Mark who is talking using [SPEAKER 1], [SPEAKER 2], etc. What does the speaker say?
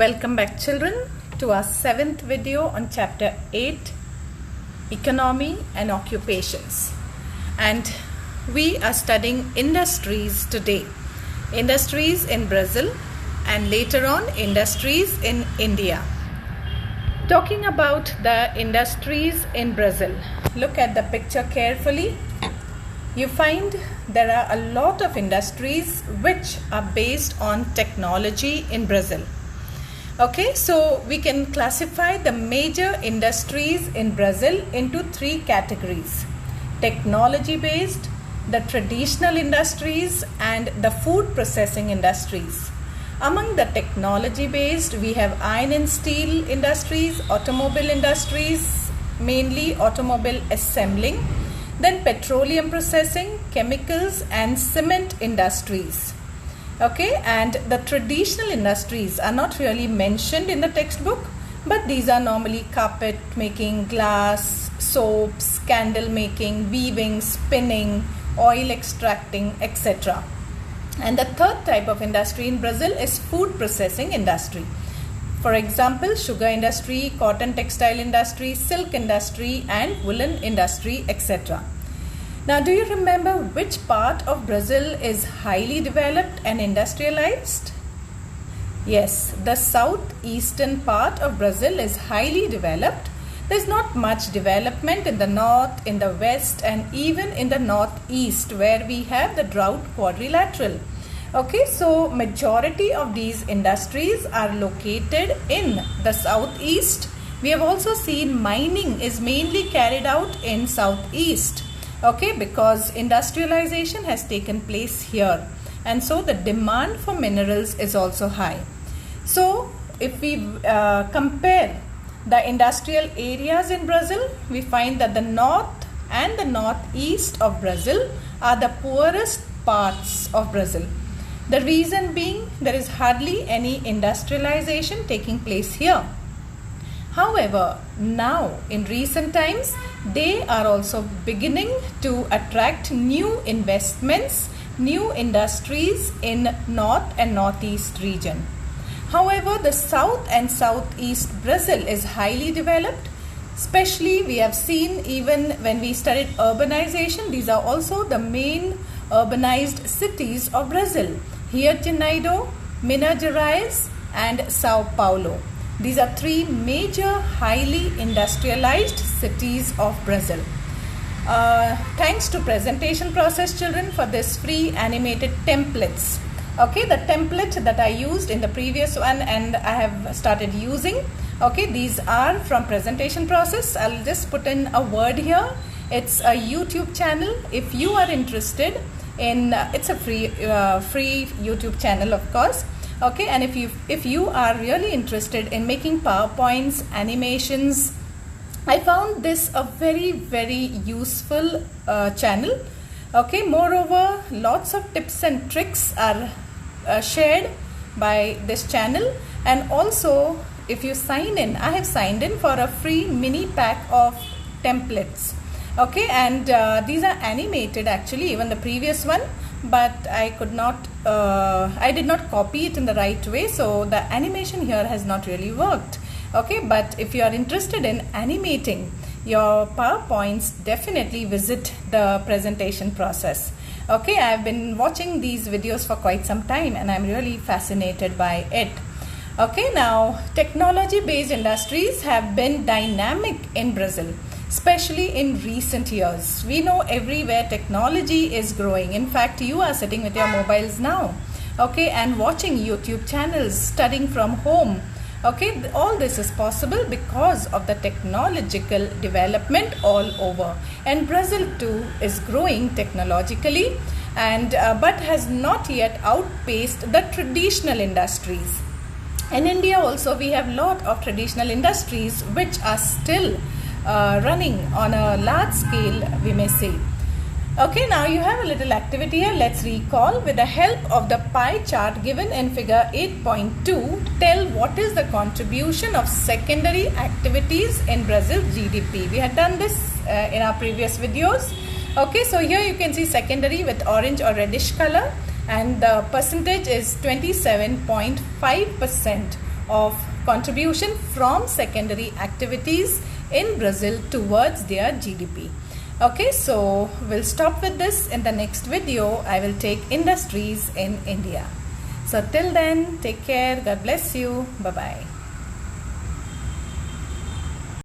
[SPEAKER 1] Welcome back, children, to our 7th video on chapter 8, Economy and Occupations. And we are studying industries today. Industries in Brazil and later on industries in India. Talking about the industries in Brazil, look at the picture carefully. You find there are a lot of industries which are based on technology in Brazil. Okay, so we can classify the major industries in Brazil into 3 categories: technology based, the traditional industries, and the food processing industries. Among the technology based, we have iron and steel industries, automobile industries, mainly automobile assembling, then petroleum processing, chemicals, and cement industries. Okay, and the traditional industries are not really mentioned in the textbook, but these are normally carpet making, glass, soaps, candle making, weaving, spinning, oil extracting, etc. And the third type of industry in Brazil is food processing industry. For example, sugar industry, cotton textile industry, silk industry, and woolen industry, etc. Now, do you remember which part of Brazil is highly developed and industrialized? Yes, the southeastern part of Brazil is highly developed. There's not much development in the north, in the west, and even in the northeast, where we have the drought quadrilateral. Okay, so majority of these industries are located in the southeast. We have also seen mining is mainly carried out in southeast. Okay, because industrialization has taken place here, and so the demand for minerals is also high. So if we compare the industrial areas in Brazil, we find that the north and the northeast of Brazil are the poorest parts of Brazil. The reason being, there is hardly any industrialization taking place here. However, now in recent times, they are also beginning to attract new investments, new industries in north and northeast region. However, the south and southeast Brazil is highly developed. Especially we have seen even when we studied urbanization, these are also the main urbanized cities of Brazil: Rio de Janeiro, Minas Gerais, and Sao Paulo. These are 3 major highly industrialized cities of Brazil. Thanks to presentation process, children, for this free animated templates. Okay, the template that I used in the previous one and I have started using. Okay, these are from presentation process. I'll just put in a word here. It's a YouTube channel. If you are interested in, it's a free YouTube channel, of course. Okay, and if you are really interested in making PowerPoints, animations, I found this a very useful channel. Okay, moreover, lots of tips and tricks are shared by this channel. And also, if you sign in, I have signed in for a free mini pack of templates. Okay, and these are animated actually, even the previous one, but I did not copy it in the right way, so the animation here has not really worked. Okay, but if you are interested in animating your PowerPoints, definitely visit the presentation process. Okay, I have been watching these videos for quite some time and I'm really fascinated by it. Okay, now technology based industries have been dynamic in Brazil, especially in recent years. We know everywhere technology is growing. In fact, you are sitting with your mobiles now, okay, and watching YouTube channels, studying from home. Okay, all this is possible because of the technological development all over. And Brazil too is growing technologically, and but has not yet outpaced the traditional industries. In India also, we have a lot of traditional industries which are still running on a large scale, we may say. Okay, now you have a little activity here. Let's recall. With the help of the pie chart given in figure 8.2, tell what is the contribution of secondary activities in Brazil GDP. We had done this in our previous videos. Okay, so here you can see secondary with orange or reddish color, and the percentage is 27.5% of contribution from secondary activities in Brazil towards their GDP. Okay, so we'll stop with this. In the next video, I will take industries in India. So till then, take care. God bless you. Bye-bye.